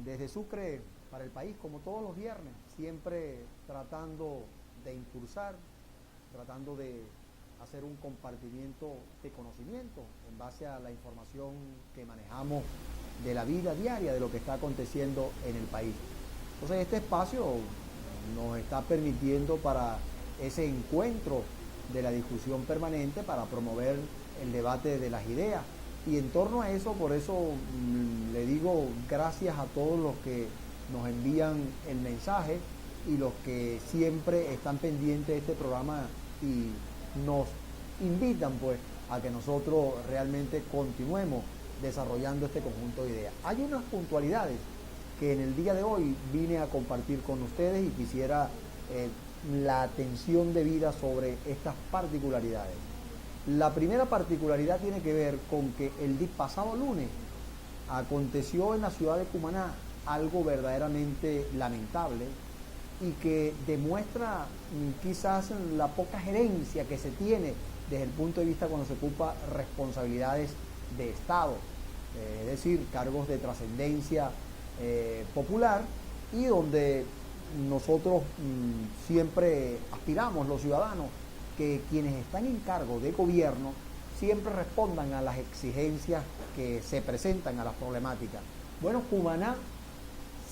desde Sucre para el país, como todos los viernes, siempre tratando de impulsar, tratando de hacer un compartimiento de conocimiento en base a la información que manejamos de la vida diaria, de lo que está aconteciendo en el país. Entonces este espacio nos está permitiendo para ese encuentro de la discusión permanente, para promover el debate de las ideas. Y en torno a eso, por eso le digo gracias a todos los que nos envían el mensaje y los que siempre están pendientes de este programa y nos invitan pues a que nosotros realmente continuemos desarrollando este conjunto de ideas. Hay unas puntualidades que en el día de hoy vine a compartir con ustedes y quisiera la atención debida sobre estas particularidades. La primera particularidad tiene que ver con que el pasado lunes aconteció en la ciudad de Cumaná algo verdaderamente lamentable y que demuestra quizás la poca gerencia que se tiene desde el punto de vista cuando se ocupa responsabilidades de Estado, es decir, cargos de trascendencia popular, y donde nosotros siempre aspiramos, los ciudadanos, que quienes están en cargo de gobierno siempre respondan a las exigencias que se presentan, a las problemáticas. Bueno, Cumaná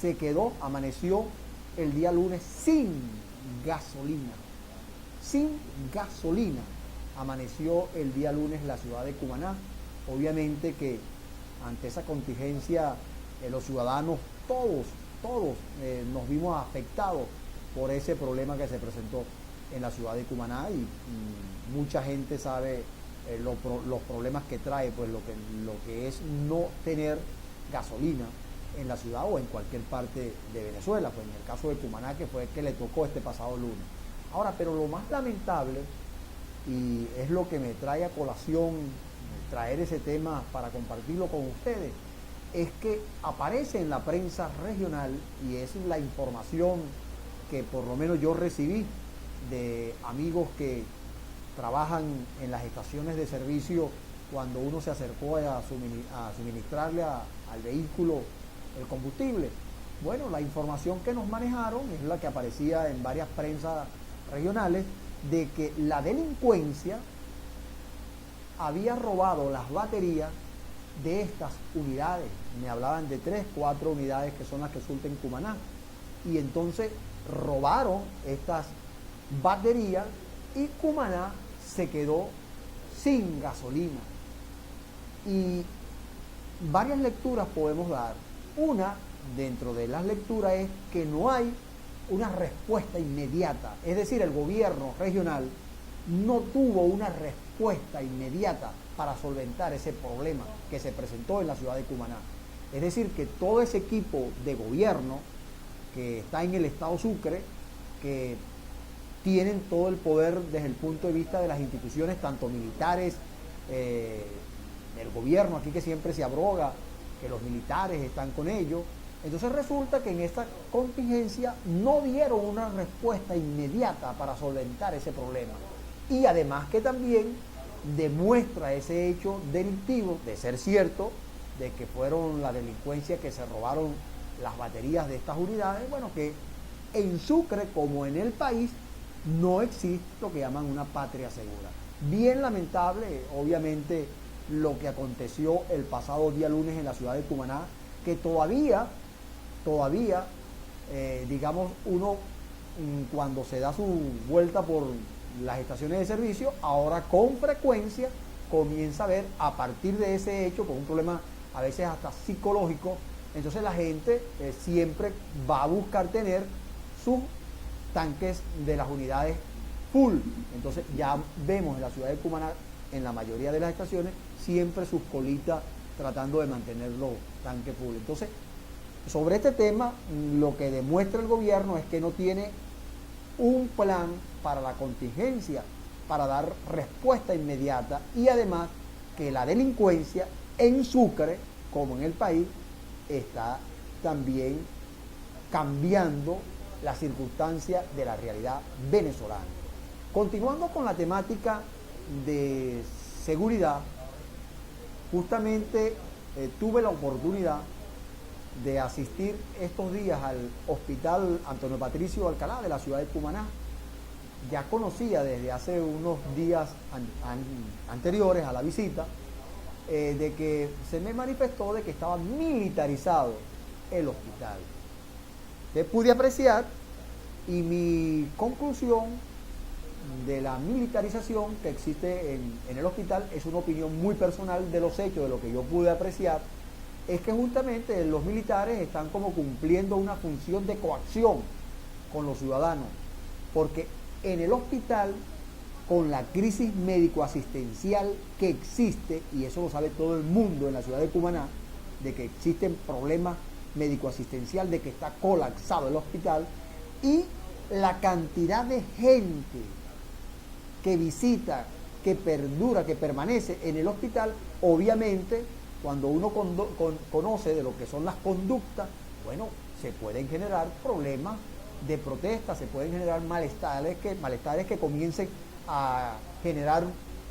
se quedó, amaneció el día lunes sin gasolina. Sin gasolina amaneció el día lunes la ciudad de Cumaná. Obviamente que ante esa contingencia los ciudadanos, todos nos vimos afectados por ese problema que se presentó en la ciudad de Cumaná, y mucha gente sabe los problemas que trae pues lo que es no tener gasolina en la ciudad o en cualquier parte de Venezuela, pues en el caso de Cumaná, que fue el que le tocó este pasado lunes. Ahora, pero lo más lamentable, y es lo que me trae a colación traer ese tema para compartirlo con ustedes, es que aparece en la prensa regional, y es la información que por lo menos yo recibí de amigos que trabajan en las estaciones de servicio cuando uno se acercó a suministrarle al vehículo el combustible. Bueno, la información que nos manejaron es la que aparecía en varias prensas regionales, de que la delincuencia había robado las baterías de estas unidades. Me hablaban de 3, 4 unidades que son las que surten en Cumaná, y entonces robaron estas baterías y Cumaná se quedó sin gasolina. Y varias lecturas podemos dar. Una dentro de las lecturas es que no hay una respuesta inmediata, es decir, el gobierno regional no tuvo una respuesta inmediata para solventar ese problema que se presentó en la ciudad de Cumaná. Es decir, que todo ese equipo de gobierno que está en el estado Sucre, que tienen todo el poder desde el punto de vista de las instituciones, tanto militares, el gobierno aquí que siempre se abroga, que los militares están con ellos. Entonces resulta que en esta contingencia no dieron una respuesta inmediata para solventar ese problema. Y además que también demuestra ese hecho delictivo, de ser cierto, de que fueron la delincuencia que se robaron las baterías de estas unidades. Bueno, que en Sucre, como en el país, no existe lo que llaman una patria segura. Bien lamentable, obviamente, lo que aconteció el pasado día lunes en la ciudad de Cumaná, que todavía, digamos, uno cuando se da su vuelta por las estaciones de servicio, ahora con frecuencia comienza a ver, a partir de ese hecho, con un problema a veces hasta psicológico, entonces la gente siempre va a buscar tener sus tanques de las unidades full. Entonces ya vemos en la ciudad de Cumaná, en la mayoría de las estaciones, siempre sus colitas tratando de mantener los tanques full. Entonces, sobre este tema, lo que demuestra el gobierno es que no tiene un plan para la contingencia, para dar respuesta inmediata, y además que la delincuencia en Sucre, como en el país, está también cambiando la circunstancia de la realidad venezolana. Continuando con la temática de seguridad, justamente tuve la oportunidad de asistir estos días al Hospital Antonio Patricio Alcalá de la ciudad de Cumaná. Ya conocía desde hace unos días anteriores a la visita de que se me manifestó de que estaba militarizado el hospital. Pude apreciar, y mi conclusión de la militarización que existe en el hospital es una opinión muy personal de los hechos, de lo que yo pude apreciar, es que justamente los militares están como cumpliendo una función de coacción con los ciudadanos, porque en el hospital, con la crisis médico-asistencial que existe, y eso lo sabe todo el mundo en la ciudad de Cumaná, de que existen problemas médico-asistencial, de que está colapsado el hospital, y la cantidad de gente que visita, que perdura, que permanece en el hospital, obviamente, cuando uno conoce de lo que son las conductas, bueno, se pueden generar problemas de protesta, se pueden generar malestares que comiencen a generar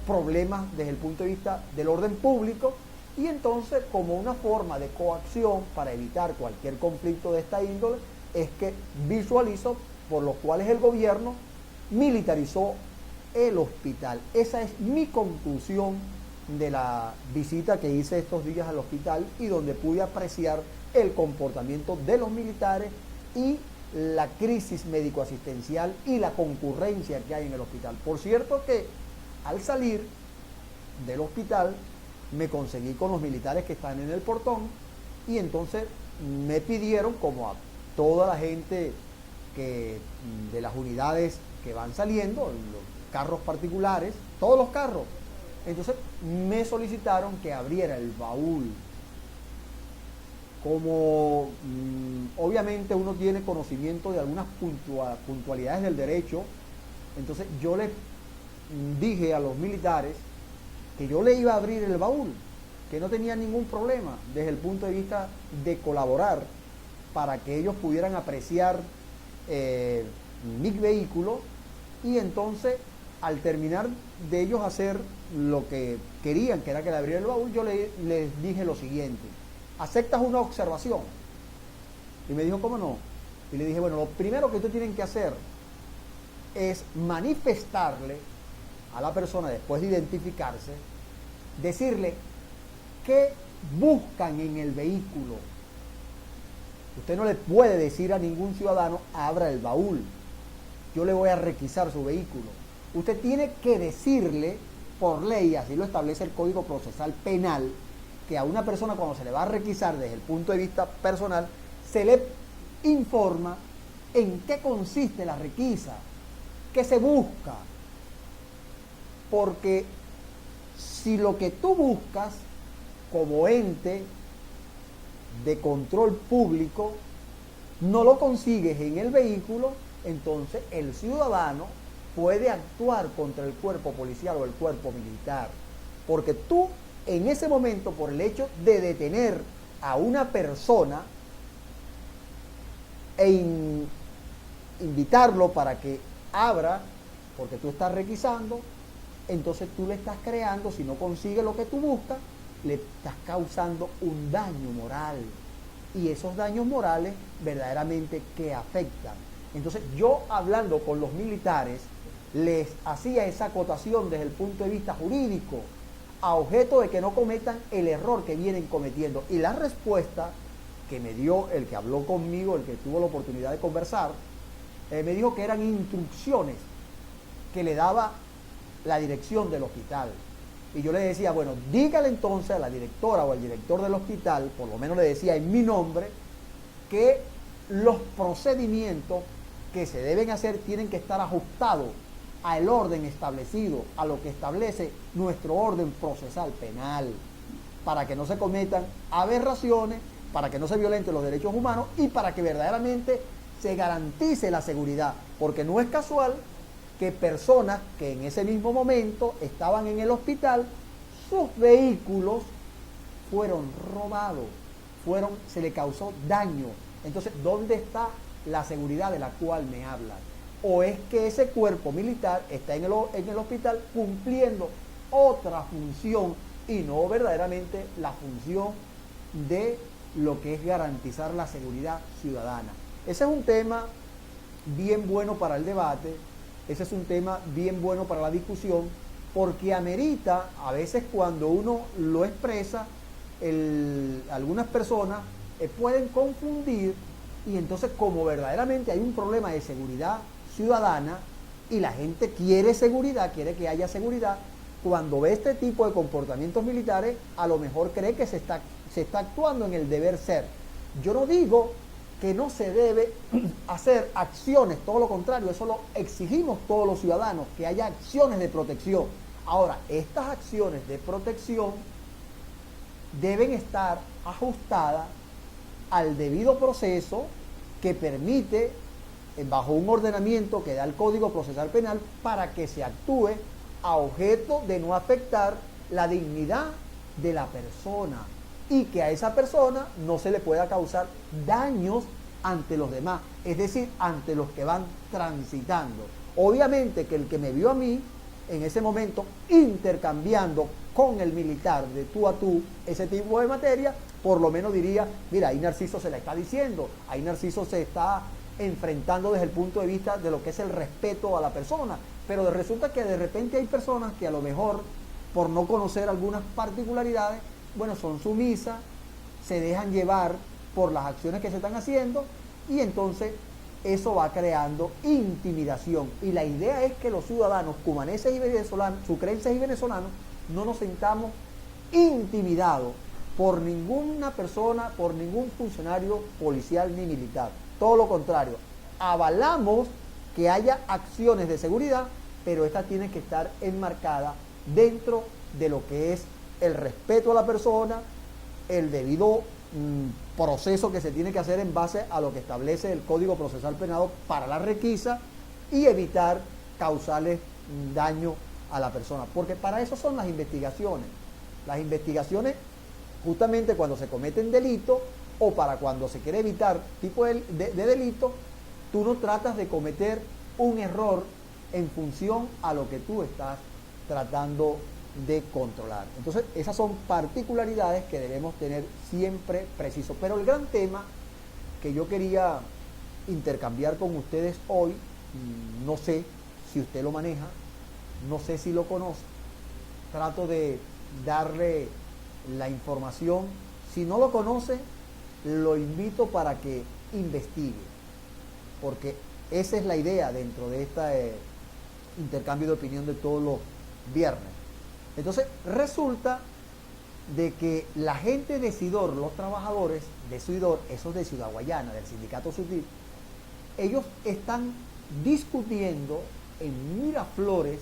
problemas desde el punto de vista del orden público, y entonces, como una forma de coacción para evitar cualquier conflicto de esta índole, es que visualizo por los cuales el gobierno militarizó el hospital. Esa es mi conclusión de la visita que hice estos días al hospital, y donde pude apreciar el comportamiento de los militares y la crisis médico-asistencial y la concurrencia que hay en el hospital. Por cierto que al salir del hospital me conseguí con los militares que están en el portón, y entonces me pidieron, como a toda la gente de las unidades que van saliendo, los carros particulares, todos los carros, entonces me solicitaron que abriera el baúl. Como obviamente uno tiene conocimiento de algunas puntualidades del derecho, entonces yo les dije a los militares que yo le iba a abrir el baúl, que no tenía ningún problema desde el punto de vista de colaborar para que ellos pudieran apreciar mi vehículo, y entonces al terminar de ellos hacer lo que querían, que era que le abriera el baúl, yo les dije lo siguiente: ¿aceptas una observación? Y me dijo, ¿cómo no? Y le dije, bueno, lo primero que ustedes tienen que hacer es manifestarle a la persona, después de identificarse, decirle qué buscan en el vehículo. Usted no le puede decir a ningún ciudadano, abra el baúl, yo le voy a requisar su vehículo. Usted tiene que decirle, por ley, así lo establece el Código Procesal Penal, que a una persona, cuando se le va a requisar desde el punto de vista personal, se le informa en qué consiste la requisa, qué se busca. Porque si lo que tú buscas como ente de control público no lo consigues en el vehículo, entonces el ciudadano puede actuar contra el cuerpo policial o el cuerpo militar. Porque tú, en ese momento, por el hecho de detener a una persona e invitarlo para que abra, porque tú estás requisando, entonces tú le estás creando, si no consigue lo que tú buscas, le estás causando un daño moral. Y esos daños morales verdaderamente que afectan. Entonces yo, hablando con los militares, les hacía esa acotación desde el punto de vista jurídico, a objeto de que no cometan el error que vienen cometiendo. Y la respuesta que me dio el que habló conmigo, el que tuvo la oportunidad de conversar, me dijo que eran instrucciones que le daba la dirección del hospital. Y yo le decía, bueno, dígale entonces a la directora o al director del hospital, por lo menos le decía en mi nombre, que los procedimientos que se deben hacer tienen que estar ajustados al orden establecido, a lo que establece nuestro orden procesal penal, para que no se cometan aberraciones, para que no se violenten los derechos humanos y para que verdaderamente se garantice la seguridad, porque no es casual que personas que en ese mismo momento estaban en el hospital, sus vehículos fueron robados, se le causó daño. Entonces, ¿dónde está la seguridad de la cual me hablan? ¿O es que ese cuerpo militar está en el hospital cumpliendo otra función y no verdaderamente la función de lo que es garantizar la seguridad ciudadana. Ese es un tema bien bueno para el debate, ese es un tema bien bueno para la discusión, porque amerita, a veces cuando uno lo expresa, algunas personas pueden confundir, y entonces como verdaderamente hay un problema de seguridad ciudadana y la gente quiere seguridad, quiere que haya seguridad, cuando ve este tipo de comportamientos militares, a lo mejor cree que se está actuando en el deber ser. Yo no digo que no se debe hacer acciones, todo lo contrario, eso lo exigimos todos los ciudadanos, que haya acciones de protección. Ahora, estas acciones de protección deben estar ajustadas al debido proceso que permite, bajo un ordenamiento que da el Código Procesal Penal, para que se actúe a objeto de no afectar la dignidad de la persona y que a esa persona no se le pueda causar daños ante los demás, es decir, ante los que van transitando. Obviamente que el que me vio a mí en ese momento intercambiando con el militar de tú a tú ese tipo de materia, por lo menos diría, mira, ahí Narciso se le está diciendo, ahí Narciso se está enfrentando desde el punto de vista de lo que es el respeto a la persona, pero resulta que de repente hay personas que a lo mejor, por no conocer algunas particularidades, bueno, son sumisas, se dejan llevar por las acciones que se están haciendo y entonces eso va creando intimidación. Y la idea es que los ciudadanos cumaneses y venezolanos, sucrenses y venezolanos, no nos sintamos intimidados por ninguna persona, por ningún funcionario policial ni militar. Todo lo contrario, avalamos que haya acciones de seguridad, pero estas tienen que estar enmarcadas dentro de lo que es el respeto a la persona, el debido proceso que se tiene que hacer en base a lo que establece el Código Procesal Penal para la requisa y evitar causarles daño a la persona, porque para eso son las investigaciones. Las investigaciones, justamente cuando se cometen delitos o para cuando se quiere evitar tipo de delito, tú no tratas de cometer un error en función a lo que tú estás tratando de controlar. Entonces, esas son particularidades que debemos tener siempre preciso. Pero el gran tema que yo quería intercambiar con ustedes hoy, no sé si usted lo maneja, no sé si lo conoce, trato de darle la información. Si no lo conoce, lo invito para que investigue, porque esa es la idea dentro de este intercambio de opinión de todos los viernes. Entonces, resulta de que la gente de SIDOR, los trabajadores de SIDOR, esos de Ciudad Guayana, del sindicato SUTIP, ellos están discutiendo en Miraflores,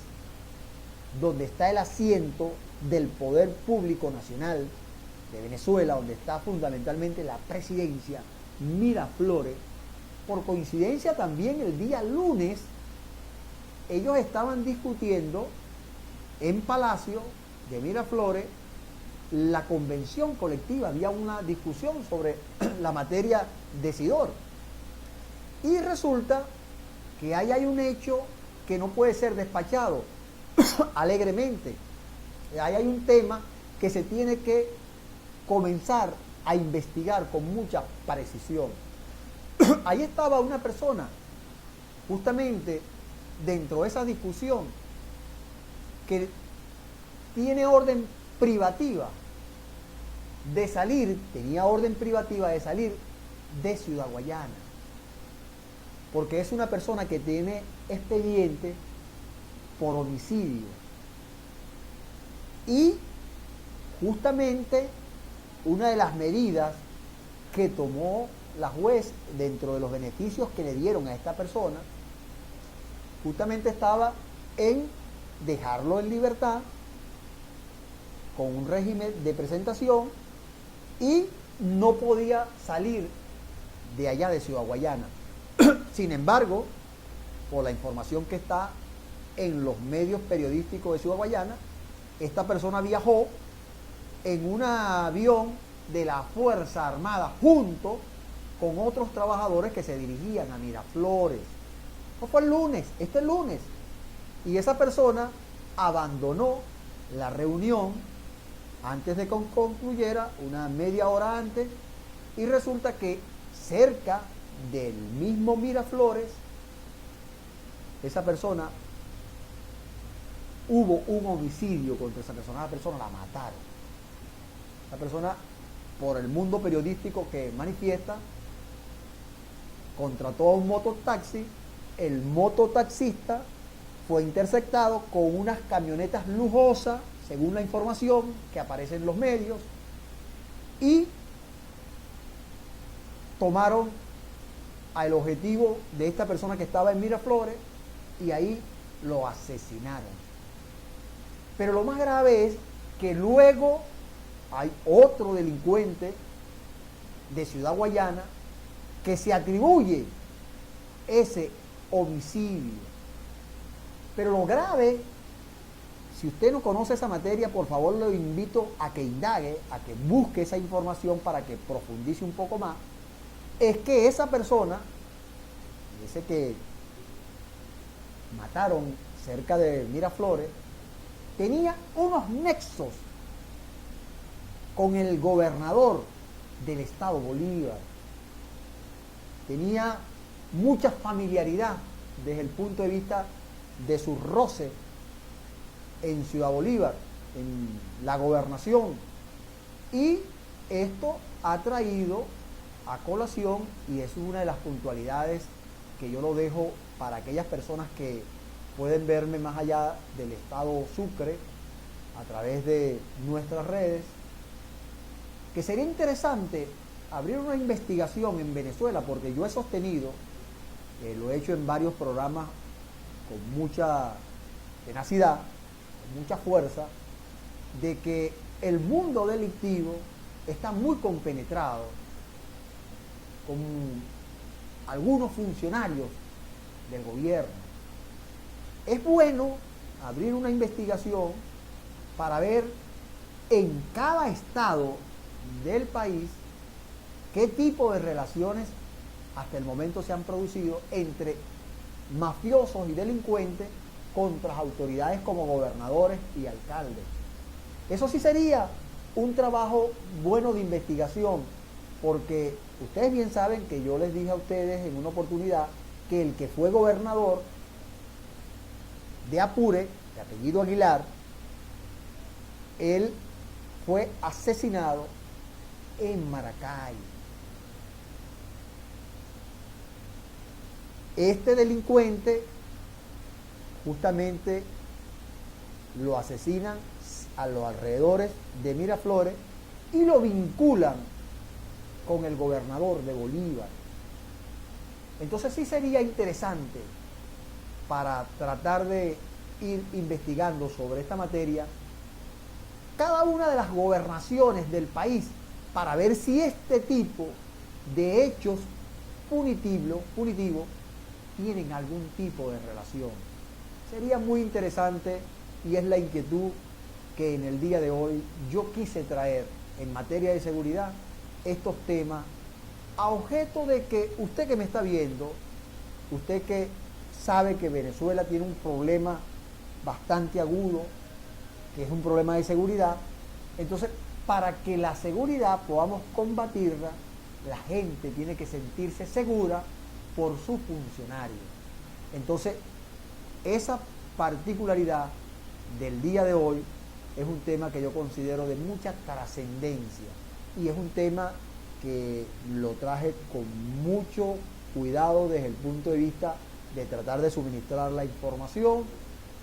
donde está el asiento del Poder Público Nacional de Venezuela, donde está fundamentalmente la presidencia, Miraflores. Por coincidencia también el día lunes, ellos estaban discutiendo en Palacio de Miraflores la convención colectiva. Había una discusión sobre la materia de SIDOR. Y resulta que ahí hay un hecho que no puede ser despachado alegremente. Ahí hay un tema que se tiene que comenzar a investigar con mucha precisión. Ahí estaba una persona, justamente dentro de esa discusión, que tiene orden privativa de salir, tenía orden privativa de salir de Ciudad Guayana, porque es una persona que tiene expediente por homicidio. Y justamente una de las medidas que tomó la juez dentro de los beneficios que le dieron a esta persona, justamente estaba en dejarlo en libertad con un régimen de presentación y no podía salir de allá de Ciudad Guayana. Sin embargo, por la información que está en los medios periodísticos de Ciudad Guayana, esta persona viajó en un avión de la Fuerza Armada junto con otros trabajadores que se dirigían a Miraflores. Eso fue el lunes, este lunes. Y esa persona abandonó la reunión antes de que concluyera, una media hora antes, Y resulta que cerca del mismo Miraflores, esa persona, hubo un homicidio contra esa persona la mataron. La persona, por el mundo periodístico que manifiesta, contrató a un mototaxi, el mototaxista fue interceptado con unas camionetas lujosas, según la información que aparece en los medios, y tomaron al objetivo de esta persona que estaba en Miraflores y ahí lo asesinaron. Pero lo más grave es que luego hay otro delincuente de Ciudad Guayana que se atribuye ese homicidio. Pero lo grave, si usted no conoce esa materia, por favor lo invito a que indague, a que busque esa información para que profundice un poco más, es que esa persona, ese que mataron cerca de Miraflores, tenía unos nexos con el gobernador del estado Bolívar. Tenía mucha familiaridad desde el punto de vista de su roce en Ciudad Bolívar, en la gobernación. Y esto ha traído a colación, y es una de las puntualidades que yo lo dejo para aquellas personas que pueden verme más allá del estado Sucre a través de nuestras redes, que sería interesante abrir una investigación en Venezuela, porque yo he sostenido, lo he hecho en varios programas con mucha tenacidad, con mucha fuerza, de que el mundo delictivo está muy compenetrado con algunos funcionarios del gobierno. Es bueno abrir una investigación para ver en cada estado del país qué tipo de relaciones hasta el momento se han producido entre mafiosos y delincuentes contra autoridades como gobernadores y alcaldes. Eso sí sería un trabajo bueno de investigación, porque ustedes bien saben que yo les dije a ustedes en una oportunidad que el que fue gobernador de Apure, de apellido Aguilar, él fue asesinado en Maracay. Este delincuente justamente lo asesinan a los alrededores de Miraflores y lo vinculan con el gobernador de Bolívar. Entonces sí sería interesante, para tratar de ir investigando sobre esta materia, cada una de las gobernaciones del país, para ver si este tipo de hechos punitivos tienen algún tipo de relación. Sería muy interesante, y es la inquietud que en el día de hoy yo quise traer en materia de seguridad estos temas, a objeto de que usted que me está viendo, usted que sabe que Venezuela tiene un problema bastante agudo, que es un problema de seguridad, entonces para que la seguridad podamos combatirla, la gente tiene que sentirse segura por sus funcionarios. Entonces, esa particularidad del día de hoy es un tema que yo considero de mucha trascendencia, y es un tema que lo traje con mucho cuidado desde el punto de vista de tratar de suministrar la información,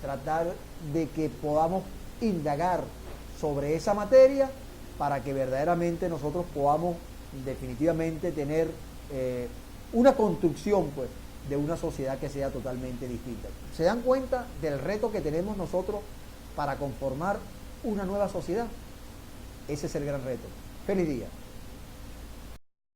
tratar de que podamos indagar sobre esa materia para que verdaderamente nosotros podamos definitivamente tener una construcción, pues, de una sociedad que sea totalmente distinta. ¿Se dan cuenta del reto que tenemos nosotros para conformar una nueva sociedad? Ese es el gran reto. ¡Feliz día!